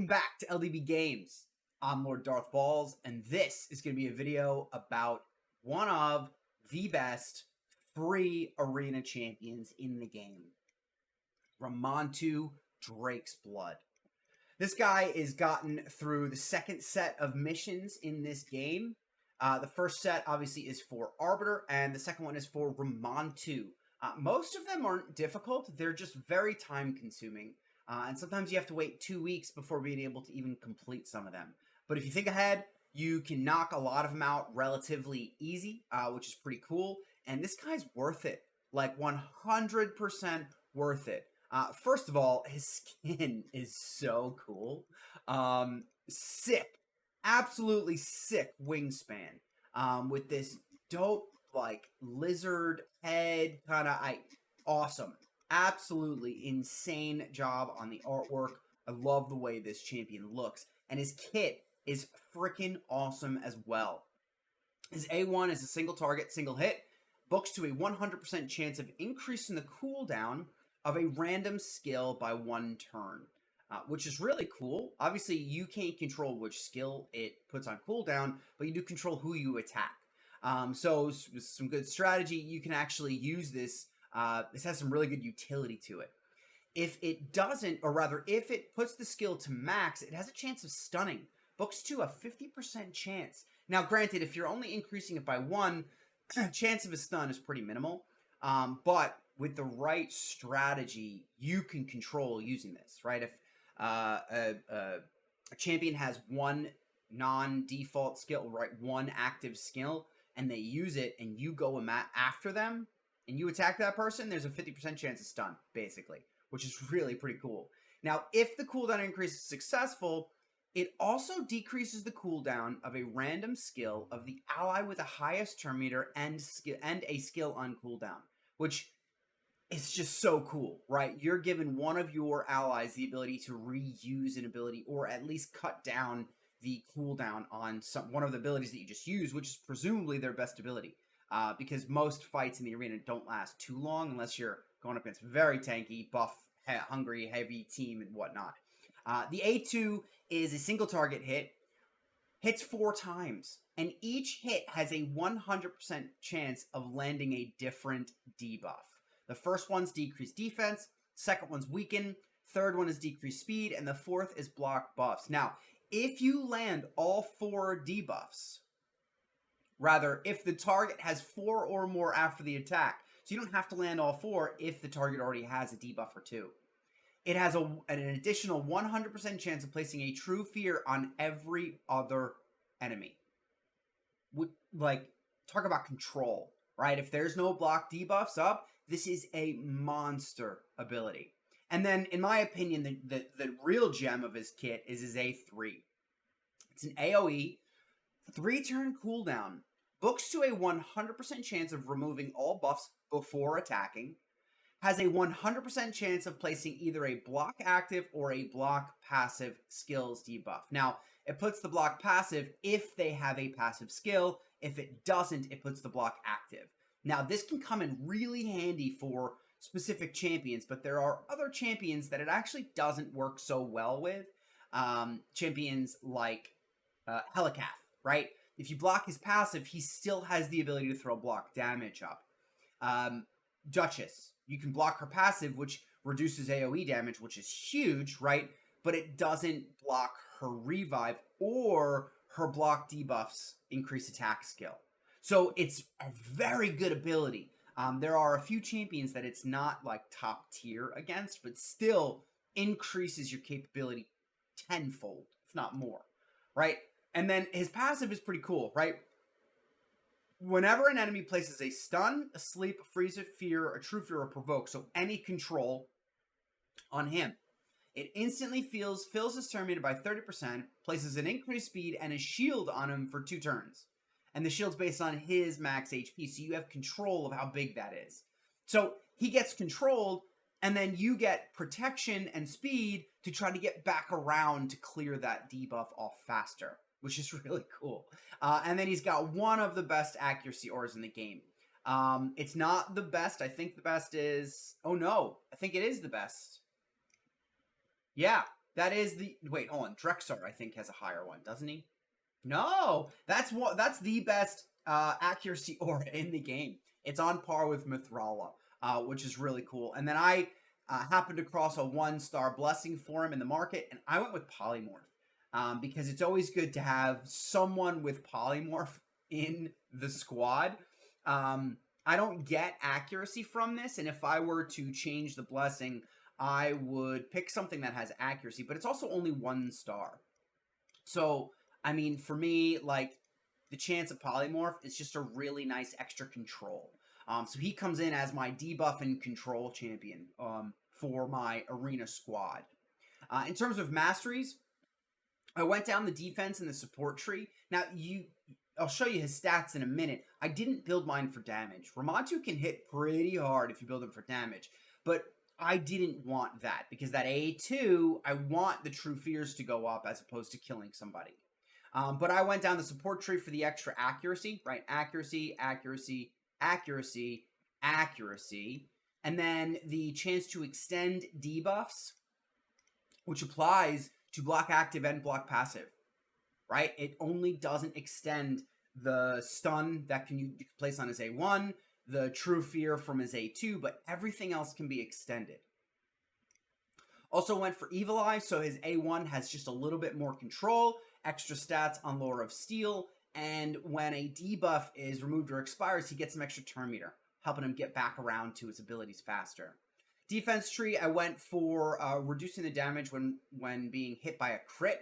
Welcome back to LDB Games. I'm Lord Darthbawlz, and this is going to be a video about one of the best free arena champions in the game, Ramantu, DRAKESBLOOD. This guy is gotten through the second set of missions in this game. The first set, obviously, is for Arbiter, and the second one is for Ramantu. Most of them aren't difficult. They're just very time-consuming. And sometimes you have to wait 2 weeks before being able to even complete some of them. But if you think ahead, you can knock a lot of them out relatively easy, which is pretty cool. And this guy's worth it. Like 100% worth it. First of all, his skin is so cool. Sick. Absolutely sick wingspan. With this dope, like, lizard head kind of... Awesome. Absolutely insane job on the artwork. I love the way this champion looks. And his kit is freaking awesome as well. His A1 is a single target, single hit. Books to a 100% chance of increasing the cooldown of a random skill by 1 turn. Which is really cool. Obviously, you can't control which skill it puts on cooldown, but you do control who you attack. So with some good strategy, you can actually use this. This has some really good utility to it. If it doesn't, or rather, if it puts the skill to max, it has a chance of stunning. Books to a 50% chance. Now, granted, if you're only increasing it by 1, chance of a stun is pretty minimal. But with the right strategy, you can control using this, right? If a champion has 1 non-default skill, right, 1 active skill, and they use it, and you go after them, and you attack that person, there's a 50% chance of stun, basically, which is really pretty cool. Now, if the cooldown increase is successful, it also decreases the cooldown of a random skill of the ally with the highest turn meter and a skill on cooldown, which is just so cool, right? You're giving one of your allies the ability to reuse an ability, or at least cut down the cooldown on one of the abilities that you just used, which is presumably their best ability. Because most fights in the arena don't last too long unless you're going up against very tanky, buff, hungry, heavy team and whatnot. The A2 is a single target hit, hits 4 times, and each hit has a 100% chance of landing a different debuff. The first one's decreased defense, second one's weaken, third one is decreased speed, and the fourth is block buffs. Now, if you land all 4 debuffs, rather, if the target has 4 or more after the attack, so you don't have to land all 4 if the target already has a debuff or 2. It has an additional 100% chance of placing a true fear on every other enemy. Like, talk about control, right? If there's no block debuffs up, this is a monster ability. And then, in my opinion, the real gem of his kit is his A3. It's an AoE, 3-turn cooldown, books to a 100% chance of removing all buffs before attacking, has a 100% chance of placing either a block active or a block passive skills debuff. Now, it puts the block passive if they have a passive skill. If it doesn't, it puts the block active. Now, this can come in really handy for specific champions, but there are other champions that it actually doesn't work so well with. Champions like Helicath, right? If you block his passive, he still has the ability to throw block damage up. Duchess, you can block her passive, which reduces AoE damage, which is huge, right? But it doesn't block her revive, or her block debuffs increase attack skill. So it's a very good ability. There are a few champions that it's not like top tier against, but still increases your capability tenfold, if not more, right? And then his passive is pretty cool, right? Whenever an enemy places a stun, a sleep, a freeze, a fear, a true fear, or provoke, so any control on him, it instantly fills his turn meter by 30%, places an increased speed and a shield on him for 2 turns. And the shield's based on his max HP, so you have control of how big that is. So he gets controlled, and then you get protection and speed to try to get back around to clear that debuff off faster, which is really cool. And then he's got one of the best accuracy auras in the game. It's not the best. I think the best is... Oh, no. I think it is the best. Yeah. That is the... Wait, hold on. Drexar, I think, has a higher one, doesn't he? No! That's the best accuracy aura in the game. It's on par with Mithrala, which is really cool. And then I happened across a 1-star blessing for him in the market, and I went with Polymorph. Because it's always good to have someone with Polymorph in the squad. I don't get accuracy from this, and if I were to change the blessing, I would pick something that has accuracy, but it's also only 1 star. So, I mean, for me, like, the chance of Polymorph is just a really nice extra control. So he comes in as my debuff and control champion for my arena squad. In terms of masteries, I went down the defense and the support tree. Now, I'll show you his stats in a minute. I didn't build mine for damage. Ramantu can hit pretty hard if you build him for damage, but I didn't want that because that A2, I want the true fears to go up as opposed to killing somebody. But I went down the support tree for the extra accuracy, right? Accuracy, accuracy, accuracy, accuracy, and then the chance to extend debuffs, which applies to block active and block passive, right? It only doesn't extend the stun that you can place on his A1, the true fear from his A2, but everything else can be extended. Also went for Evil Eye, so his A1 has just a little bit more control, extra stats on Lore of Steel, and when a debuff is removed or expires, he gets some extra turn meter, helping him get back around to his abilities faster. Defense tree, I went for reducing the damage when being hit by a crit.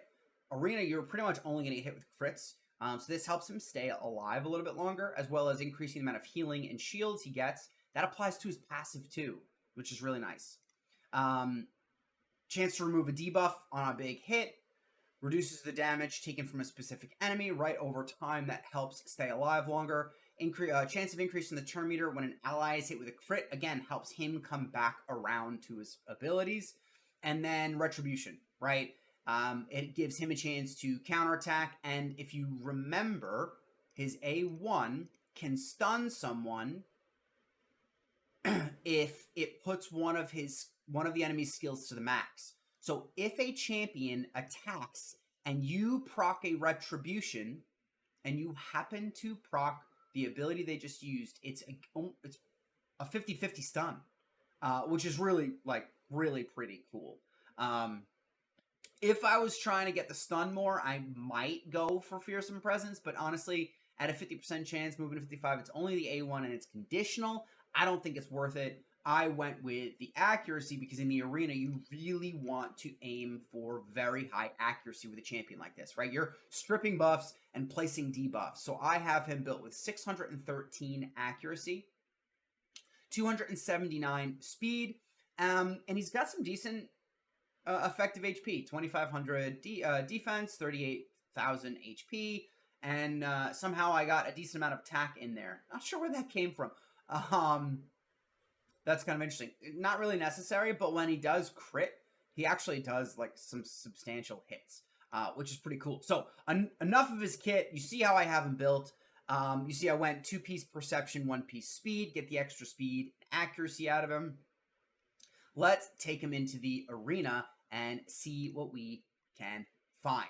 Arena, you're pretty much only going to get hit with crits, so this helps him stay alive a little bit longer, as well as increasing the amount of healing and shields he gets. That applies to his passive too, which is really nice. Chance to remove a debuff on a big hit, reduces the damage taken from a specific enemy right over time. That helps stay alive longer. Chance of increase in the turn meter when an ally is hit with a crit, again, helps him come back around to his abilities. And then Retribution, right? It gives him a chance to counterattack, and if you remember, his A1 can stun someone if it puts one of the enemy's skills to the max. So if a champion attacks and you proc a Retribution, and you happen to proc the ability they just used, it's a 50-50 stun, which is really pretty cool. If I was trying to get the stun more, I might go for Fearsome Presence, but honestly, at a 50% chance, moving to 55, it's only the A1 and it's conditional. I don't think it's worth it. I went with the accuracy because in the arena, you really want to aim for very high accuracy with a champion like this, right? You're stripping buffs and placing debuffs. So I have him built with 613 accuracy, 279 speed, and he's got some decent effective HP, 2,500 defense, 38,000 HP, and somehow I got a decent amount of attack in there. Not sure where that came from. That's kind of interesting. Not really necessary, but when he does crit, he actually does like some substantial hits, which is pretty cool. So enough of his kit. You see how I have him built. You see I went 2-piece perception, 1-piece speed, get the extra speed and accuracy out of him. Let's take him into the arena and see what we can find.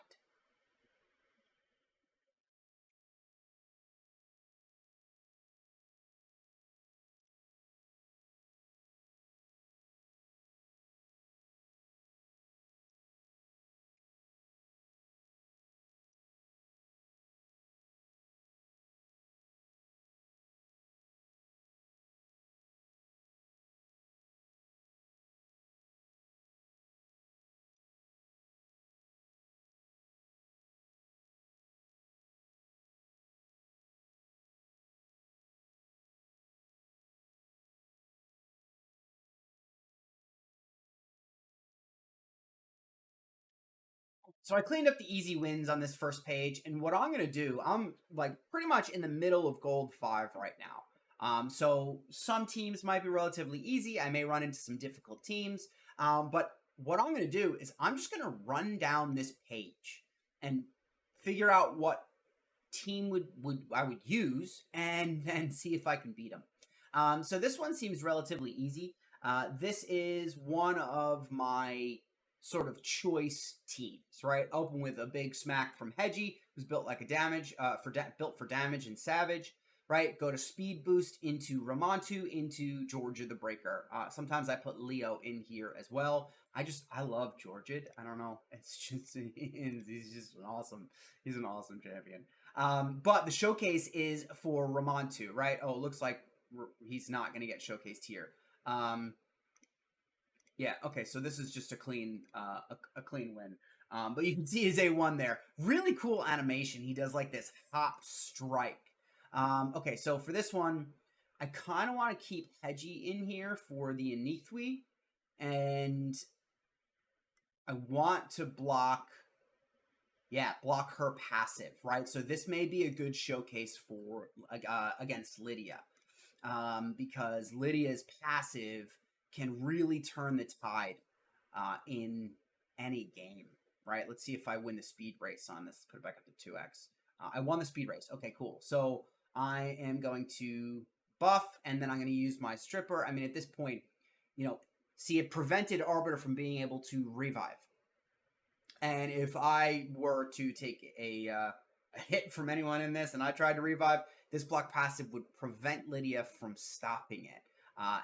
So I cleaned up the easy wins on this first page, and what I'm going to do, I'm like pretty much in the middle of Gold 5 right now. So some teams might be relatively easy. I may run into some difficult teams, but what I'm going to do is I'm just going to run down this page and figure out what team I would use, and then see if I can beat them. So this one seems relatively easy. This is one of my sort of choice teams, right? Open with a big smack from Hedgie, who's built like a damage built for damage and savage, right? Go to speed boost into Ramantu, into Georgia the Breaker. Sometimes I put Leo in here as well. I love Georgia. I don't know. It's just he's just he's an awesome champion. But the showcase is for Ramantu, right? Oh, it looks like he's not going to get showcased here. Yeah, okay, so this is just a clean clean win. But you can see his A1 there. Really cool animation. He does like this hop strike. Okay, so for this one, I kind of want to keep Hedgie in here for the Anithwi, and I want to block her passive, right? So this may be a good showcase for against Lydia, because Lydia's passive can really turn the tide in any game, right? Let's see if I win the speed race on this. Put it back up to 2x. I won the speed race. Okay, cool. So I am going to buff, and then I'm going to use my stripper. I mean, at this point, see, it prevented Arbiter from being able to revive. And if I were to take a hit from anyone in this and I tried to revive, this block passive would prevent Lydia from stopping it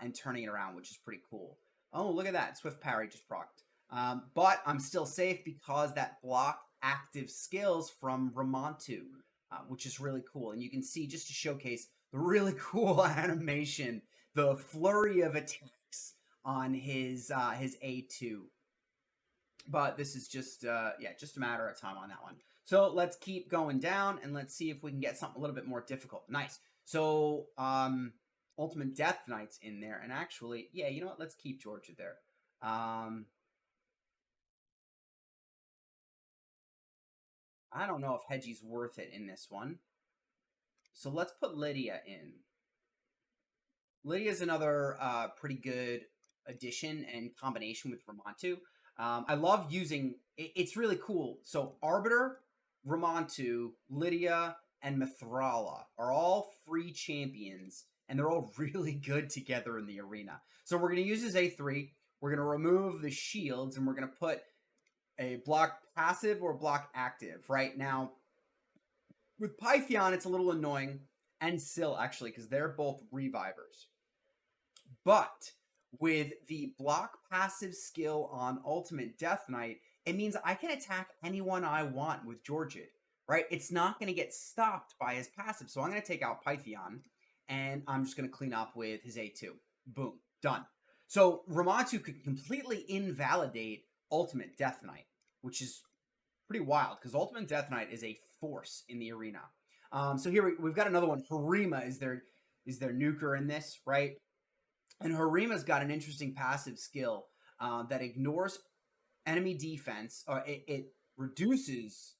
and turning it around, which is pretty cool. Oh, look at that. Swift parry just procced. But I'm still safe because that block active skills from Ramantu, which is really cool. And you can see, just to showcase the really cool animation, the flurry of attacks on his A2. But this is just just a matter of time on that one. So let's keep going down, and let's see if we can get something a little bit more difficult. Nice. So Ultimate Death Knight's in there, and actually, yeah, you know what? Let's keep Georgia there. I don't know if Hedgie's worth it in this one. So let's put Lydia in. Lydia's another pretty good addition and combination with Ramantu. I love using, it's really cool. So Arbiter, Ramantu, Lydia, and Mithrala are all free champions, and they're all really good together in the arena. So we're going to use his A3. We're going to remove the shields, and we're going to put a block passive or block active. Right now, with Pythion, it's a little annoying, and Syl, actually, because they're both revivers. But with the block passive skill on Ultimate Death Knight, it means I can attack anyone I want with Georgid, right? It's not going to get stopped by his passive. So I'm going to take out Pythion, and I'm just going to clean up with his A2. Boom. Done. So Ramantu could completely invalidate Ultimate Death Knight, which is pretty wild, because Ultimate Death Knight is a force in the arena. So here we've got another one. Harima is their nuker in this, right? And Harima's got an interesting passive skill that ignores enemy defense, or it reduces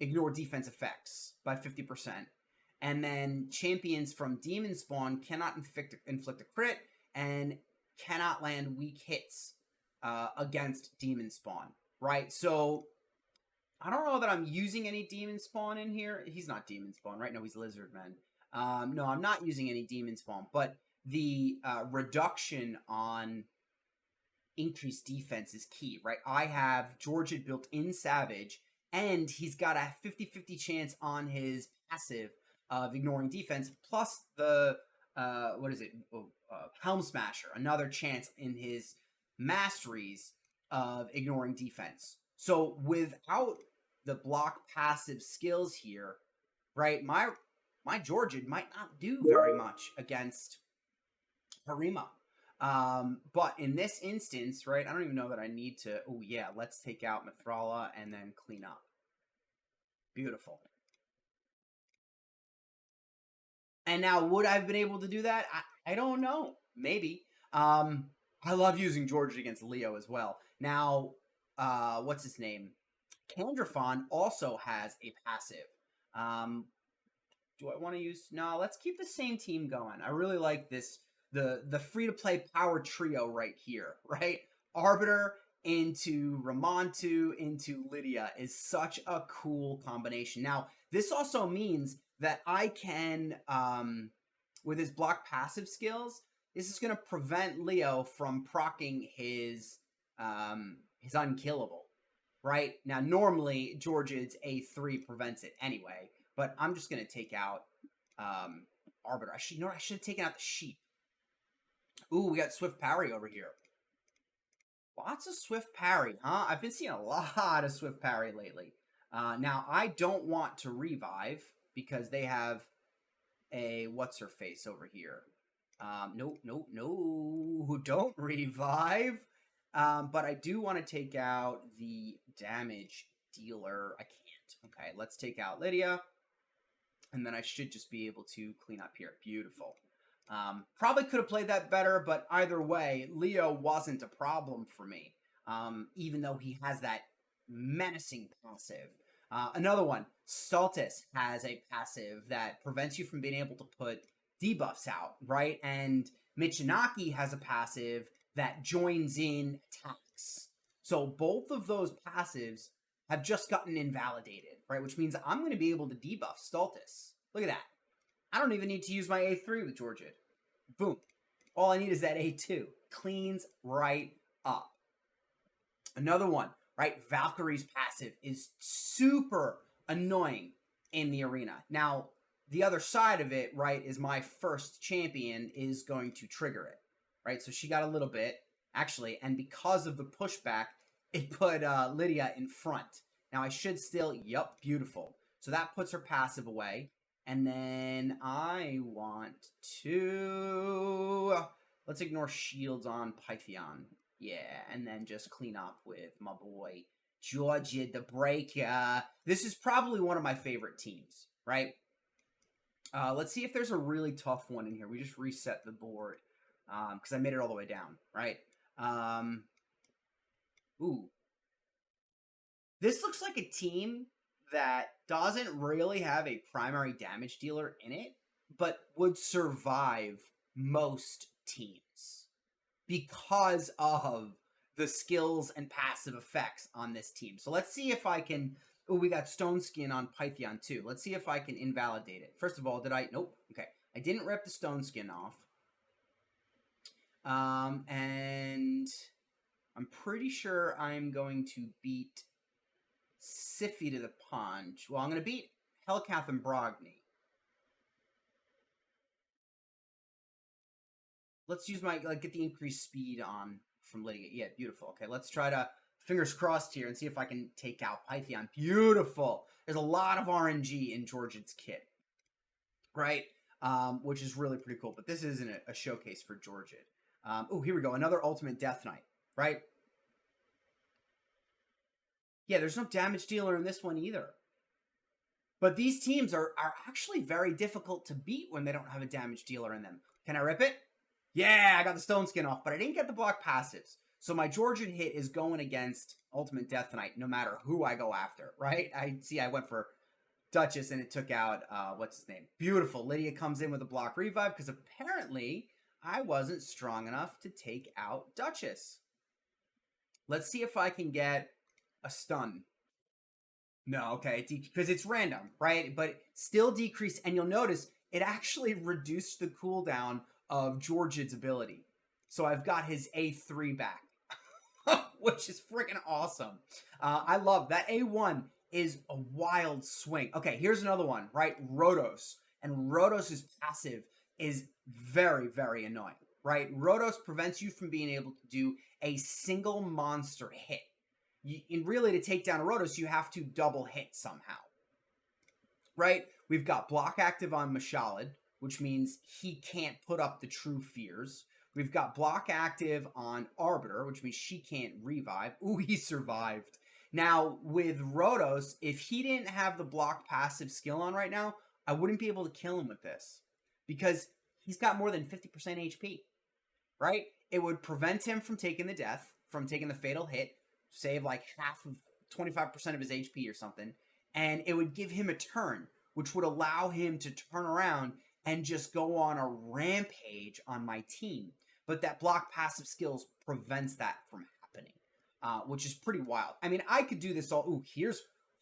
ignore defense effects by 50%. And then champions from Demon Spawn cannot inflict a crit and cannot land weak hits against Demon Spawn, right? So I don't know that I'm using any Demon Spawn in here. He's not Demon Spawn, right? No, he's Lizardman. No, I'm not using any Demon Spawn, but the reduction on increased defense is key, right? I have Georgid built in Savage, and he's got a 50-50 chance on his passive of ignoring defense, plus the, Helm Smasher, another chance in his masteries of ignoring defense. So without the block passive skills here, right, my Georgid might not do very much against Harima. But in this instance, right, I don't even know that I need to, oh yeah, let's take out Mithrala and then clean up. Beautiful. And now, would I have been able to do that? I don't know. Maybe. I love using George against Leo as well. Now, what's his name? Candrafon also has a passive. Do I want to use... No, let's keep the same team going. I really like this. The free-to-play power trio right here, right? Arbiter into Ramantu into Lydia is such a cool combination. Now, this also means that I can, with his block passive skills, this is going to prevent Leo from proccing his is unkillable, right? Now, normally, George's A3 prevents it anyway, but I'm just going to take out Arbiter. I should have taken out the Sheep. Ooh, we got Swift Parry over here. Lots of Swift Parry, huh? I've been seeing a lot of Swift Parry lately. Now, I don't want to revive because they have a what's-her-face over here. No, don't revive. But I do want to take out the damage dealer. I can't. Okay, let's take out Lydia. And then I should just be able to clean up here. Beautiful. Probably could have played that better, but either way, Leo wasn't a problem for me. Even though he has that menacing passive. Another one, Stultus has a passive that prevents you from being able to put debuffs out, right? And Michinaki has a passive that joins in attacks. So both of those passives have just gotten invalidated, right? Which means I'm going to be able to debuff Stultus. Look at that. I don't even need to use my A3 with Georgid. Boom. All I need is that A2. Cleans right up. Another one, right? Valkyrie's passive is super annoying in the arena. Now, the other side of it, right, is my first champion is going to trigger it, right? So she got a little bit, actually, and because of the pushback, it put Lydia in front. Now, I should still, yup, beautiful. So that puts her passive away. And then I want to, let's ignore shields on Pythion. Yeah, and then just clean up with my boy, Georgia the Breaker. This is probably one of my favorite teams, right? Let's see if there's a really tough one in here. We just reset the board because I made it all the way down, right? Ooh. This looks like a team that doesn't really have a primary damage dealer in it, but would survive most teams because of the skills and passive effects on this team. So let's see if I can... Oh, we got Stone Skin on Pythion too. Let's see if I can invalidate it. First of all, did I... Nope. Okay. I didn't rip the Stone Skin off. And I'm pretty sure I'm going to beat Siffy to the punch. Well, I'm going to beat Hellcath and Brogni. Let's use my, get the increased speed on from Lydia. Yeah, beautiful. Okay, let's try to, fingers crossed here, and see if I can take out Pythion. Beautiful. There's a lot of RNG in Georgid's kit, right? Which is really pretty cool. But this isn't a showcase for Georgid. Oh, here we go. Another Ultimate Death Knight, right? Yeah, there's no damage dealer in this one either. But these teams are actually very difficult to beat when they don't have a damage dealer in them. Can I rip it? Yeah, I got the Stone Skin off, but I didn't get the block passives. So my Georgian hit is going against Ultimate Death Knight no matter who I go after, right? I went for Duchess and it took out, what's his name? Beautiful. Lydia comes in with a block revive because apparently I wasn't strong enough to take out Duchess. Let's see if I can get a stun. No, okay, because it's random, right? But still decrease, and you'll notice it actually reduced the cooldown of Georgid's ability. So I've got his A3 back, which is freaking awesome. I love that. A1 is a wild swing. Okay, here's another one, right? Rhodos. And Rhodos' passive is very, very annoying, right? Rhodos prevents you from being able to do a single monster hit. Really, to take down a Rhodos, you have to double hit somehow, right? We've got block active on Mashalid, which means he can't put up the true fears. We've got block active on Arbiter, which means she can't revive. Ooh, he survived. Now, with Rhodos, if he didn't have the block passive skill on right now, I wouldn't be able to kill him with this because he's got more than 50% HP, right? It would prevent him from taking the death, from taking the fatal hit, save like half of 25% of his HP or something, and it would give him a turn, which would allow him to turn around and just go on a rampage on my team. But that block passive skills prevents that from happening, which is pretty wild. I mean, I could do this all... Ooh, here's...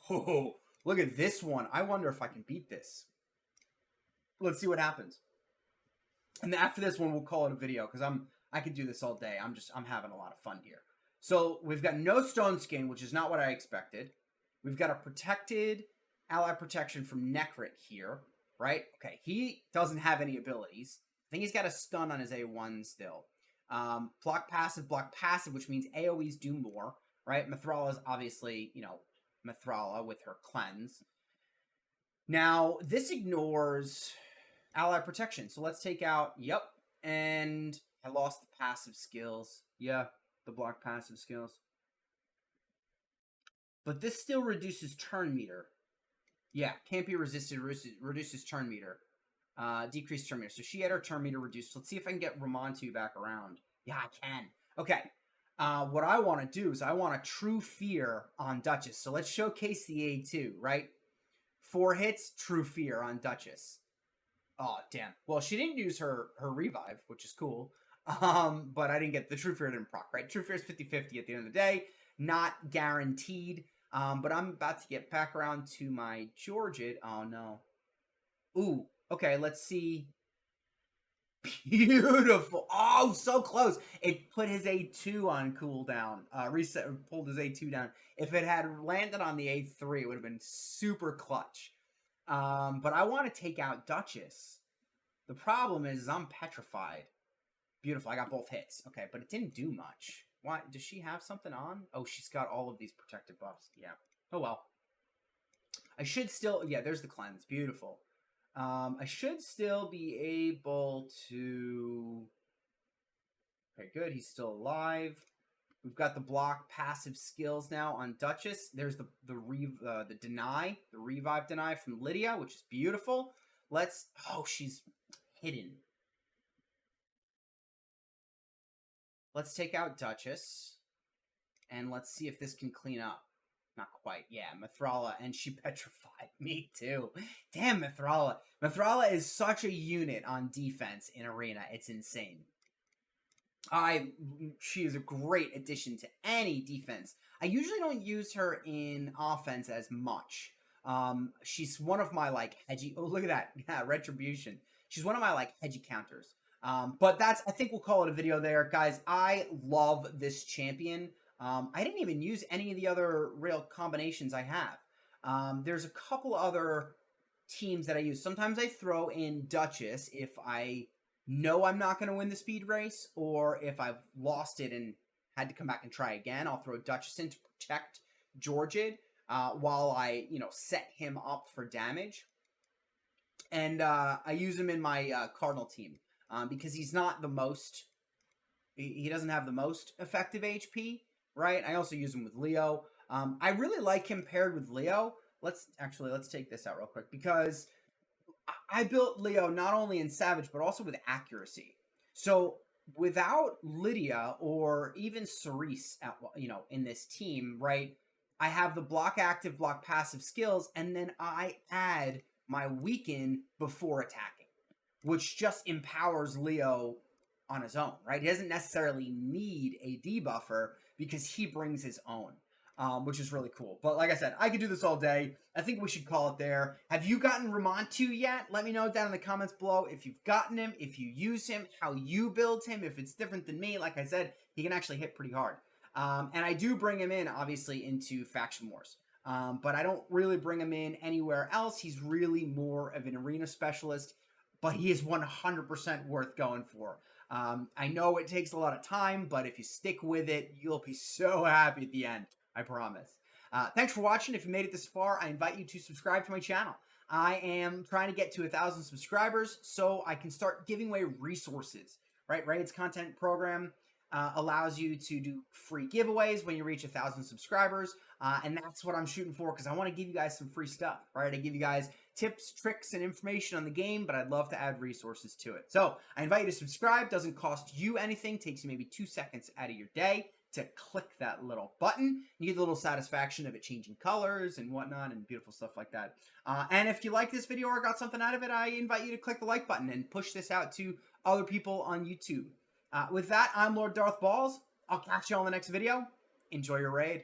Oh, look at this one. I wonder if I can beat this. Let's see what happens. And after this one, we'll call it a video, because I could do this all day. I'm having a lot of fun here. So we've got no stone skin, which is not what I expected. We've got a protected ally protection from Necrit here, right? Okay, he doesn't have any abilities. I think he's got a stun on his A1 still. Block passive, which means AoEs do more, right? Mithrala is obviously, you know, Mithrala with her cleanse. Now, this ignores ally protection. So let's take out, yep, and I lost the passive skills. Yeah, the block passive skills. But this still reduces turn meter. Yeah, can't be resisted, reduces turn meter. Decreased turn meter. So she had her turn meter reduced. Let's see if I can get Ramantu back around. Yeah, I can. Okay. What I want to do is I want a True Fear on Duchess. So let's showcase the A2, right? 4 hits, True Fear on Duchess. Oh, damn. Well, she didn't use her revive, which is cool. But I didn't get the True Fear didn't proc, right? True Fear is 50-50 at the end of the day. Not guaranteed. But I'm about to get back around to my Georgid. Oh, no. Ooh, okay, let's see. Beautiful. Oh, so close. It put his A2 on cooldown. Reset, pulled his A2 down. If it had landed on the A3, it would have been super clutch. But I want to take out Duchess. The problem is I'm petrified. Beautiful. I got both hits. Okay, but it didn't do much. Why? Does she have something on? Oh, she's got all of these protective buffs. Yeah. Oh, well. I should still... Yeah, there's the cleanse. Beautiful. I should still be able to... Okay, good. He's still alive. We've got the block passive skills now on Duchess. There's the deny, the revive deny from Lydia, which is beautiful. Let's... Oh, she's hidden. Let's take out Duchess. And let's see if this can clean up. Not quite. Yeah, Mithrala, and she petrified me too. Damn, Mithrala. Mithrala is such a unit on defense in Arena. It's insane. She is a great addition to any defense. I usually don't use her in offense as much. She's one of my, like, hedgy... Oh, look at that. Yeah, Retribution. She's one of my, like, hedgy counters. But that's... I think we'll call it a video there. Guys, I love this champion. I didn't even use any of the other real combinations I have. There's a couple other teams that I use. Sometimes I throw in Duchess if I know I'm not going to win the speed race, or if I've lost it and had to come back and try again. I'll throw Duchess in to protect Georgid while I, you know, set him up for damage. And I use him in my Cardinal team because he's not the most... He doesn't have the most effective HP. Right? I also use him with Leo. I really like him paired with Leo. Let's take this out real quick, because I built Leo not only in Savage, but also with accuracy. So without Lydia or even Cerise, in this team, right? I have the block active, block passive skills, and then I add my weaken before attacking, which just empowers Leo on his own, right? He doesn't necessarily need a debuffer because he brings his own, which is really cool. But like I said, I could do this all day. I think we should call it there. Have you gotten Ramantu yet? Let me know down in the comments below if you've gotten him, if you use him, how you build him, if it's different than me. Like I said, he can actually hit pretty hard. And I do bring him in, obviously, into Faction Wars. But I don't really bring him in anywhere else. He's really more of an arena specialist, but he is 100% worth going for. I know it takes a lot of time, but if you stick with it, you'll be so happy at the end. I promise. Thanks for watching. If you made it this far, I invite you to subscribe to my channel. I am trying to get to 1,000 subscribers so I can start giving away resources, right? Raid's content program allows you to do free giveaways when you reach 1,000 subscribers. And that's what I'm shooting for, because I want to give you guys some free stuff, right? I give you guys tips, tricks, and information on the game, but I'd love to add resources to it. So I invite you to subscribe. Doesn't cost you anything. Takes you maybe 2 seconds out of your day to click that little button. You get a little satisfaction of it changing colors and whatnot and beautiful stuff like that. And if you like this video or got something out of it, I invite you to click the like button and push this out to other people on YouTube. With that, I'm Lord Darthbawlz. I'll catch you on the next video. Enjoy your raid.